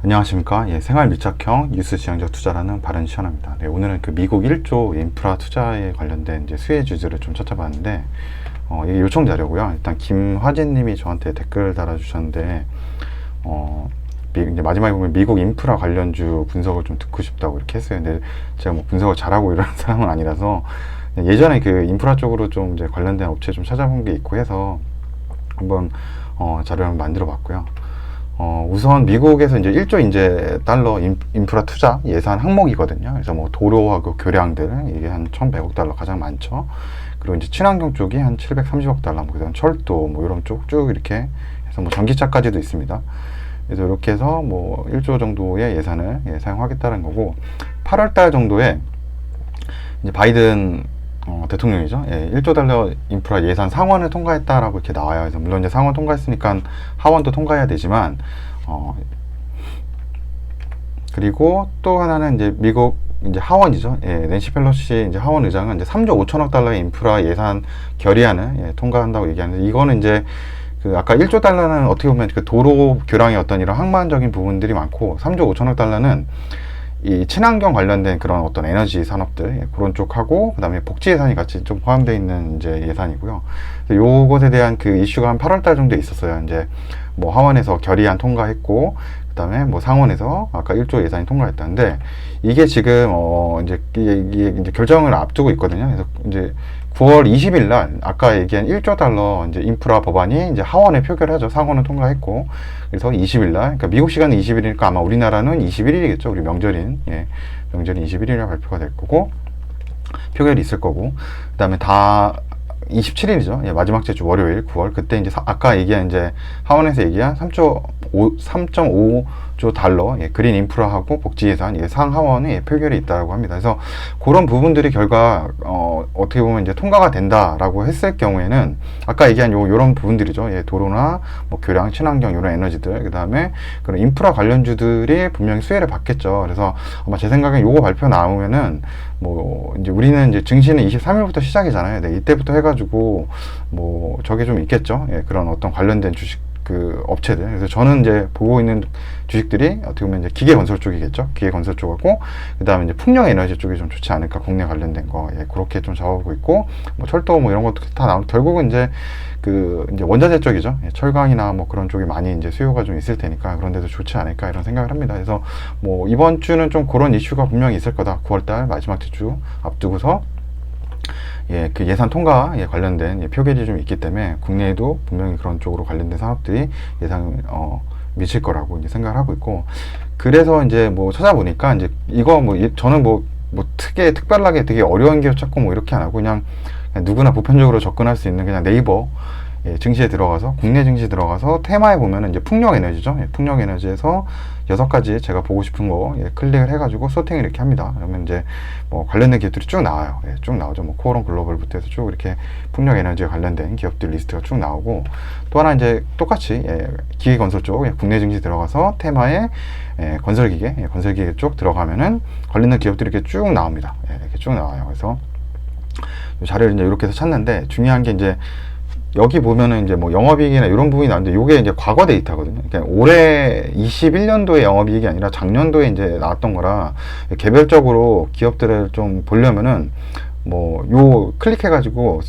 안녕하십니까. 생활 밀착형 뉴스 지향적 투자라는 바른 시연입니다. 오늘은 그 미국 1조 인프라 투자에 관련된 이제 수혜 주제를 좀 찾아봤는데, 이게 요청 자료고요. 일단 김화진 님이 저한테 댓글 달아주셨는데, 이제 마지막에 보면 미국 인프라 관련주 분석을 좀 듣고 싶다고 이렇게 했어요. 근데 제가 뭐 분석을 잘하고 이런 사람은 아니라서, 예전에 그 인프라 쪽으로 좀 이제 관련된 업체 좀 찾아본 게 있고 해서 한번 자료를 한번 만들어 봤고요. 우선 미국에서 이제 1조 이제 달러 인프라 투자 예산 항목이거든요. 그래서 뭐 도로하고 교량들 이게 한 1,100억 달러 가장 많죠. 그리고 이제 친환경 쪽이 한 730억 달러, 뭐 그다음 철도 뭐 이런 쪽 쭉 이렇게 해서 뭐 전기차까지도 있습니다. 그래서 이렇게 해서 뭐 1조 정도의 예산을 사용하겠다는 거고, 8월 달 정도에 이제 바이든 대통령이죠. 1조 달러 인프라 예산 상원을 통과했다라고 이렇게 나와요. 그래서 물론 이제 상원 통과했으니까 하원도 통과해야 되지만, 그리고 또 하나는 이제 미국 이제 하원이죠. 낸시 펠로시 이제 하원 의장은 이제 3조 5천억 달러의 인프라 예산 결의안을 통과한다고 얘기하는데, 이거는 이제 그 아까 1조 달러는 어떻게 보면 그 도로 교량의 어떤 이런 항만적인 부분들이 많고, 3조 5천억 달러는 이 친환경 관련된 그런 어떤 에너지 산업들 그런 쪽하고, 그 다음에 복지 예산이 같이 좀 포함되어 있는 이제 예산이고요. 요것에 대한 그 이슈가 한 8월 달 정도에 있었어요. 이제 뭐 하원에서 결의안 통과했고, 그 다음에 뭐 상원에서 아까 1조 예산이 통과했다는데, 이게 지금 이게 이제 결정을 앞두고 있거든요. 그래서 이제 9월 20일 날 아까 얘기한 1조 달러 이제 인프라 법안이 이제 하원에 표결하죠. 상원은 통과했고, 그래서 20일 날, 그러니까 미국 시간은 20일이니까 아마 우리나라는 21일이겠죠. 우리 명절인 명절인 21일에 발표가 될 거고, 표결이 있을 거고, 그다음에 다 27일이죠. 마지막 주 월요일 9월, 그때 이제 아까 얘기한 이제 하원에서 얘기한 3.5조 달러 그린 인프라하고 복지 예산 상하원에 표결이 있다고 합니다. 그래서 그런 부분들이 결과 어떻게 보면 이제 통과가 된다라고 했을 경우에는 아까 얘기한 요런 부분들이죠. 도로나 뭐 교량, 친환경 이런 에너지들, 그다음에 그런 인프라 관련주들이 분명히 수혜를 받겠죠. 그래서 아마 제 생각엔 요거 발표 나오면은 뭐 이제 우리는 이제 증시는 23일부터 시작이잖아요. 이때부터 해가지고 뭐 저게 좀 있겠죠. 그런 어떤 관련된 주식 그 업체들. 그래서 저는 이제 보고 있는 주식들이 어떻게 보면 이제 기계 건설 쪽이겠죠. 기계 건설 쪽하고, 그 다음에 이제 풍력 에너지 쪽이 좀 좋지 않을까. 국내 관련된 거. 그렇게 좀 잡아보고 있고, 뭐 철도 뭐 이런 것도 다 나오고, 결국은 이제 이제 원자재 쪽이죠. 철강이나 뭐 그런 쪽이 많이 이제 수요가 좀 있을 테니까 그런 데도 좋지 않을까 이런 생각을 합니다. 그래서 뭐 이번 주는 좀 그런 이슈가 분명히 있을 거다. 9월달 마지막 주 앞두고서 그 예산 통과 관련된 표결이 좀 있기 때문에 국내에도 분명히 그런 쪽으로 관련된 산업들이 예상을 미칠 거라고 이제 생각을 하고 있고, 그래서 이제 뭐 찾아보니까 이제 이거 뭐 저는 뭐 특별하게 되게 어려운 기업 찾고 뭐 이렇게 안 하고 그냥 누구나 보편적으로 접근할 수 있는 그냥 네이버 증시에 들어가서, 국내 증시에 들어가서 테마에 보면은 이제 풍력 에너지죠. 풍력 에너지에서 6가지 제가 보고 싶은 거 클릭을 해가지고 소팅을 이렇게 합니다. 그러면 이제 뭐 관련된 기업들이 쭉 나와요. 쭉 나오죠. 뭐 코오롱 글로벌부터 해서 쭉 이렇게 풍력 에너지에 관련된 기업들 리스트가 쭉 나오고, 또 하나 이제 똑같이 기계 건설 쪽 국내 증시 들어가서 테마에 건설기계 쪽 들어가면은 관련된 기업들이 이렇게 쭉 나옵니다. 이렇게 쭉 나와요. 그래서 이 자료를 이제 이렇게 해서 찾는데, 중요한 게 이제 여기 보면은 이제 뭐 영업이익이나 이런 부분이 나오는데, 요게 이제 과거 데이터거든요. 그러니까 올해 21년도에 영업이익이 아니라 작년도에 이제 나왔던 거라, 개별적으로 기업들을 좀 보려면은 뭐 요 클릭해가지고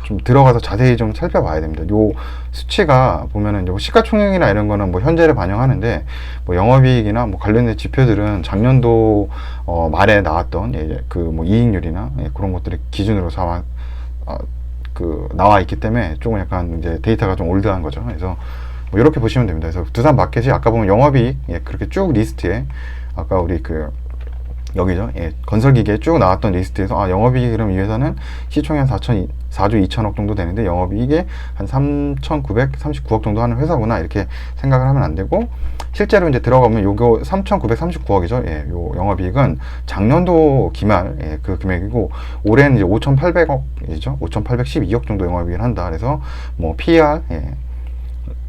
좀 들어가서 자세히 좀 살펴봐야 됩니다. 요 수치가 보면은 이제 시가총액이나 이런 거는 뭐 현재를 반영하는데, 뭐 영업이익이나 뭐 관련된 지표들은 작년도 말에 나왔던 그 뭐 이익률이나 그런 것들을 기준으로 삼아 나와 있기 때문에 조금 약간 이제 데이터가 좀 올드한 거죠. 그래서 뭐 이렇게 보시면 됩니다. 그래서 두산 마켓이 아까 보면 영업이익 그렇게 쭉 리스트에 아까 우리 여기죠. 건설기계에 쭉 나왔던 리스트에서 영업이익 그럼 이 회사는 시총이 한 4조 2천억 정도 되는데 영업이익이 한 3,939억 정도 하는 회사구나 이렇게 생각을 하면 안 되고, 실제로 이제 들어가면 요거 3,939억이죠. 요 영업이익은 작년도 기말 그 금액이고, 올해는 이제 5,800억이죠. 5,812억 정도 영업이익을 한다. 그래서 뭐 PER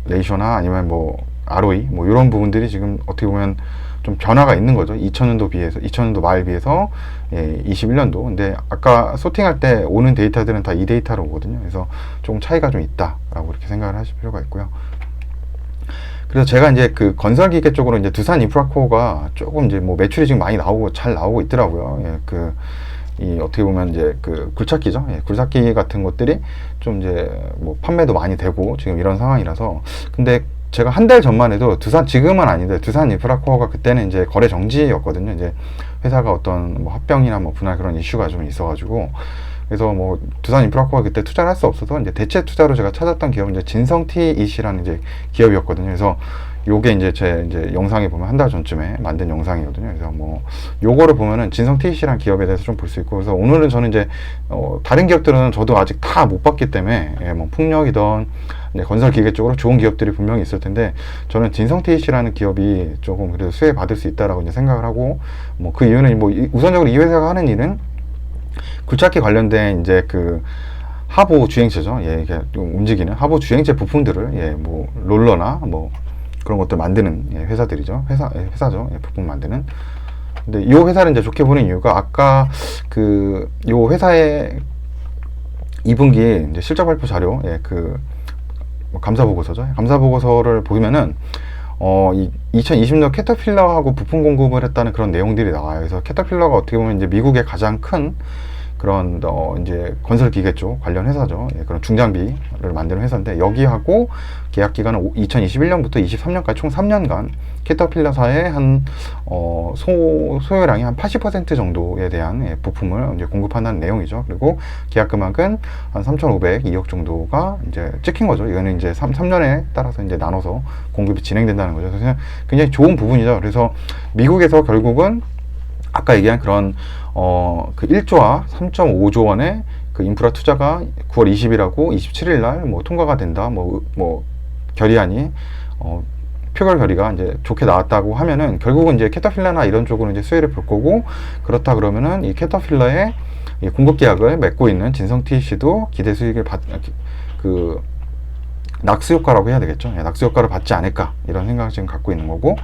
레이쇼나 아니면 뭐 ROE 뭐 이런 부분들이 지금 어떻게 보면 좀 변화가 있는 거죠. 2000년도 말 비해서 21년도. 근데 아까 소팅할 때 오는 데이터들은 다 이 데이터로 오거든요. 그래서 조금 차이가 좀 있다라고 이렇게 생각을 하실 필요가 있고요. 그래서 제가 이제 그 건설기계 쪽으로 이제 두산 인프라코어가 조금 이제 뭐 매출이 지금 많이 나오고 잘 나오고 있더라고요. 예, 이 어떻게 보면 이제 그 굴착기죠. 예, 굴착기 같은 것들이 좀 이제 뭐 판매도 많이 되고 지금 이런 상황이라서. 근데 제가 한 달 전만 해도 지금은 아닌데 두산 인프라코어가 그때는 이제 거래 정지였거든요. 이제 회사가 어떤 뭐 합병이나 뭐 분할 그런 이슈가 좀 있어가지고. 그래서 뭐 두산 인프라코어가 그때 투자를 할 수 없어서 이제 대체 투자로 제가 찾았던 기업은 이제 진성 TEC라는 이제 기업이었거든요. 그래서 요게 이제 제 이제 영상에 보면 한 달 전쯤에 만든 영상이거든요. 그래서 뭐 요거를 보면은 진성 TEC라는 기업에 대해서 좀 볼 수 있고. 그래서 오늘은 저는 이제 다른 기업들은 저도 아직 다 못 봤기 때문에 예, 뭐 풍력이던 건설 기계 쪽으로 좋은 기업들이 분명히 있을 텐데, 저는 진성 TEC라는 기업이 조금 그래도 수혜 받을 수 있다라고 이제 생각을 하고, 뭐 그 이유는 뭐 우선적으로 이 회사가 하는 일은 굴착기 관련된 이제 그 하부 주행체죠. 예, 이게 움직이는 하부 주행체 부품들을 예, 뭐 롤러나 뭐 그런 것들 만드는 예, 회사들이죠. 회사죠. 예, 부품 만드는. 근데 이 회사를 이제 좋게 보는 이유가 아까 그 요 회사의 2분기 이제 실적 발표 자료, 예, 그 감사 보고서죠. 감사 보고서를 보면은 이 2020년 캐터필러하고 부품 공급을 했다는 그런 내용들이 나와요. 그래서 캐터필러가 어떻게 보면 이제 미국의 가장 큰 그런 이제 건설 기계 쪽 관련 회사죠. 예, 그런 중장비를 만드는 회사인데, 여기하고 계약 기간은 2021년부터 23년까지 총 3년간 캐터필러사의 한 소요량이 한 80% 정도에 대한 예, 부품을 이제 공급한다는 내용이죠. 그리고 계약 금액은 한 3,502억 정도가 이제 찍힌 거죠. 이거는 이제 3년에 따라서 이제 나눠서 공급이 진행된다는 거죠. 그래서 굉장히 좋은 부분이죠. 그래서 미국에서 결국은 아까 얘기한 그런 그 1조와 3.5조 원의 그 인프라 투자가 9월 20일하고 27일 날 뭐 통과가 된다. 뭐 결의안이 표결 결의가 이제 좋게 나왔다고 하면은, 결국은 이제 캐터필러나 이런 쪽으로 이제 수혜를 볼 거고, 그렇다 그러면은 이 캐터필러의 이 공급 계약을 맺고 있는 진성 TEC도 기대 수익을 그 낙수 효과라고 해야 되겠죠. 예, 낙수 효과를 받지 않을까 이런 생각을 지금 갖고 있는 거고.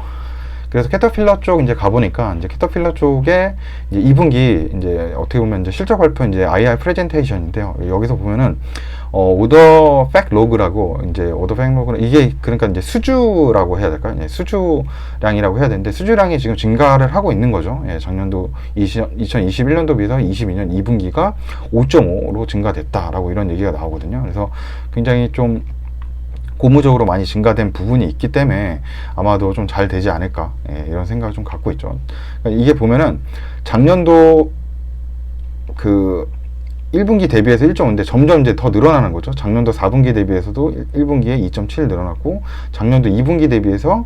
그래서 캐터필러 쪽 이제 가보니까, 이제 캐터필러 쪽에 이제 2분기 이제 어떻게 보면 이제 실적 발표 이제 IR 프레젠테이션인데요. 여기서 보면은 오더 팩 로그라고, 이제 오더 팩 로그는 이게 그러니까 이제 수주라고 해야 될까요? 예, 수주량이라고 해야 되는데, 수주량이 지금 증가를 하고 있는 거죠. 예, 작년도 2021년도 비해서 22년 2분기가 5.5로 증가됐다라고 이런 얘기가 나오거든요. 그래서 굉장히 좀 고무적으로 많이 증가된 부분이 있기 때문에 아마도 좀 잘 되지 않을까, 예, 이런 생각을 좀 갖고 있죠. 그러니까 이게 보면은 작년도 그 1분기 대비해서 1.5인데 점점 이제 더 늘어나는 거죠. 작년도 4분기 대비해서도 1분기에 2.7 늘어났고, 작년도 2분기 대비해서는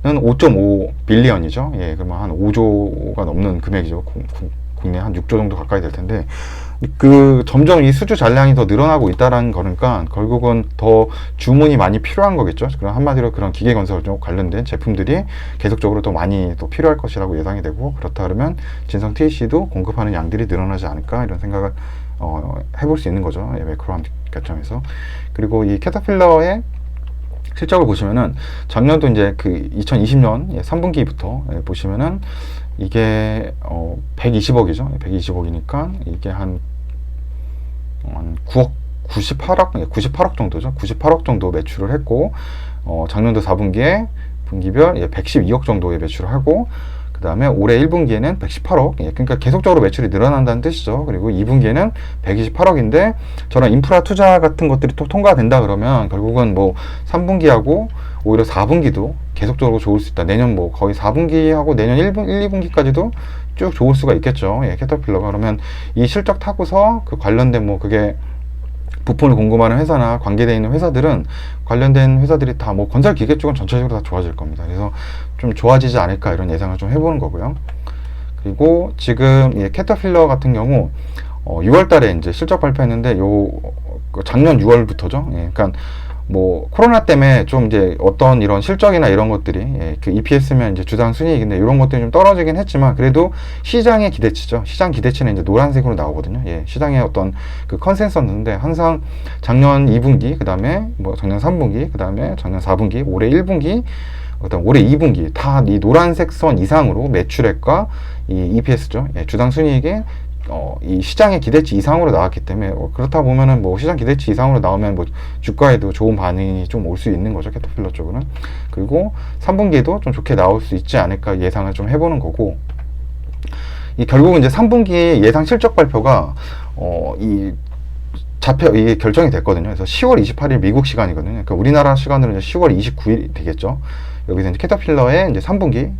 5.5 빌리언이죠. 예, 그러면 한 5조가 넘는 금액이죠. 국내 한 6조 정도 가까이 될 텐데, 그 점점 이 수주 잔량이 더 늘어나고 있다라는 거니까 결국은 더 주문이 많이 필요한 거겠죠. 그럼 한마디로 그런 기계 건설 쪽 관련된 제품들이 계속적으로 더 많이 또 필요할 것이라고 예상이 되고, 그렇다 그러면 진성 TEC도 공급하는 양들이 늘어나지 않을까 이런 생각을 해볼 수 있는 거죠. 예, 매크로한 관점에서. 그리고 이 캐터필러의 실적을 보시면은 작년도 이제 그 2020년 3분기부터 보시면은 이게 120억이죠. 120억이니까 이게 한 9억 98억 정도죠. 98억 정도 매출을 했고, 작년도 4분기에 분기별 112억 정도의 매출을 하고, 그 다음에 올해 1분기에는 118억, 그러니까 계속적으로 매출이 늘어난다는 뜻이죠. 그리고 2분기에는 128억인데, 저런 인프라 투자 같은 것들이 또 통과된다 그러면 결국은 뭐 3분기하고 오히려 4분기도 계속적으로 좋을 수 있다. 내년 뭐 거의 4분기하고 내년 1, 2분기까지도 쭉 좋을 수가 있겠죠. 예, 캐터필러가. 그러면 이 실적 타고서 그 관련된 뭐 그게 부품을 공급하는 회사나 관계되어 있는 회사들은, 관련된 회사들이 다 뭐 건설 기계 쪽은 전체적으로 다 좋아질 겁니다. 그래서 좀 좋아지지 않을까 이런 예상을 좀 해보는 거고요. 그리고 지금 예, 캐터필러 같은 경우 6월 달에 이제 실적 발표했는데, 작년 6월부터죠. 예, 그러니까 뭐 코로나 때문에 좀 이제 어떤 이런 실적이나 이런 것들이, 예, 그 EPS면 이제 주당 순이익인데 이런 것들이 좀 떨어지긴 했지만, 그래도 시장의 기대치죠. 시장 기대치는 이제 노란색으로 나오거든요. 예, 시장의 어떤 그 컨센서스인데, 항상 작년 2분기, 그 다음에 뭐 작년 3분기, 그 다음에 작년 4분기, 올해 1분기, 그다음 올해 2분기 다 이 노란색 선 이상으로 매출액과 이 EPS죠. 예, 주당 순이익의 이 시장의 기대치 이상으로 나왔기 때문에 그렇다 보면은 뭐 시장 기대치 이상으로 나오면 뭐 주가에도 좋은 반응이 좀 올 수 있는 거죠, 캐터필러 쪽은. 그리고 3분기에도 좀 좋게 나올 수 있지 않을까 예상을 좀 해보는 거고, 이 결국은 이제 3분기 예상 실적 발표가 이게 결정이 됐거든요. 그래서 10월 28일 미국 시간이거든요. 그러니까 우리나라 시간으로 이제 10월 29일이 되겠죠. 여기서 이제 캐터필러의 이제 3분기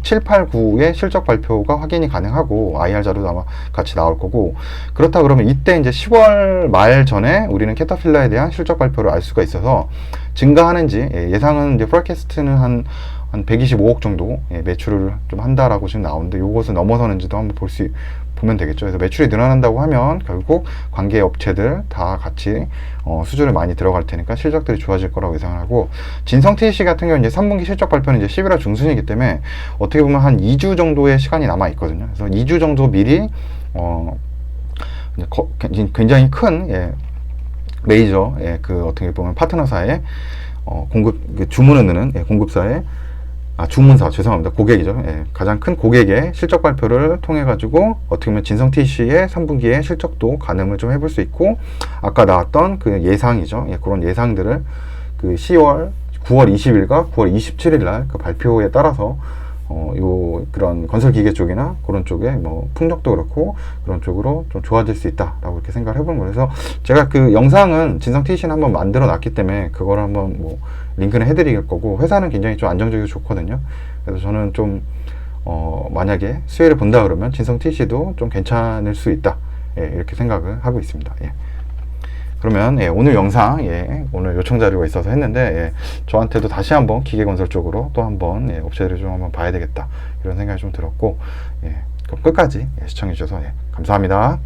7, 8, 9의 실적 발표가 확인이 가능하고 IR 자료도 아마 같이 나올 거고, 그렇다 그러면 이때 이제 10월 말 전에 우리는 캐터필러에 대한 실적 발표를 알 수가 있어서 증가하는지, 예상은 이제 프로캐스트는 한 125억 정도 매출을 좀 한다라고 지금 나오는데, 요것을 넘어서는지도 한번 보면 되겠죠. 그래서 매출이 늘어난다고 하면 결국 관계 업체들 다 같이 수주를 많이 들어갈 테니까 실적들이 좋아질 거라고 예상을 하고, 진성 TC 같은 경우는 이제 3분기 실적 발표는 이제 11월 중순이기 때문에 어떻게 보면 한 2주 정도의 시간이 남아 있거든요. 그래서 2주 정도 미리 굉장히 큰 메이저 그 어떻게 보면 파트너사의 주문을 넣는 공급사의 주문사, 죄송합니다. 고객이죠. 가장 큰 고객의 실적 발표를 통해 가지고 어떻게 보면 진성 TC의 3분기의 실적도 가늠을 좀 해볼 수 있고, 아까 나왔던 그 예상이죠. 그런 예상들을 그 9월 20일과 9월 27일 날 그 발표에 따라서 그런 건설 기계 쪽이나 그런 쪽에 뭐 풍력도 그렇고 그런 쪽으로 좀 좋아질 수 있다라고 이렇게 생각을 해보는 거예요. 그래서 제가 그 영상은 진성 TC는 한번 만들어 놨기 때문에 그걸 한번 뭐 링크는 해드릴 거고, 회사는 굉장히 좀 안정적이고 좋거든요. 그래서 저는 좀 만약에 수혜를 본다 그러면 진성 TC도 좀 괜찮을 수 있다, 이렇게 생각을 하고 있습니다. 그러면 오늘 영상 오늘 요청 자료가 있어서 했는데, 저한테도 다시 한번 기계건설 쪽으로 또 한번 업체들을 좀 한번 봐야 되겠다, 이런 생각이 좀 들었고, 그럼 끝까지 시청해 주셔서 감사합니다.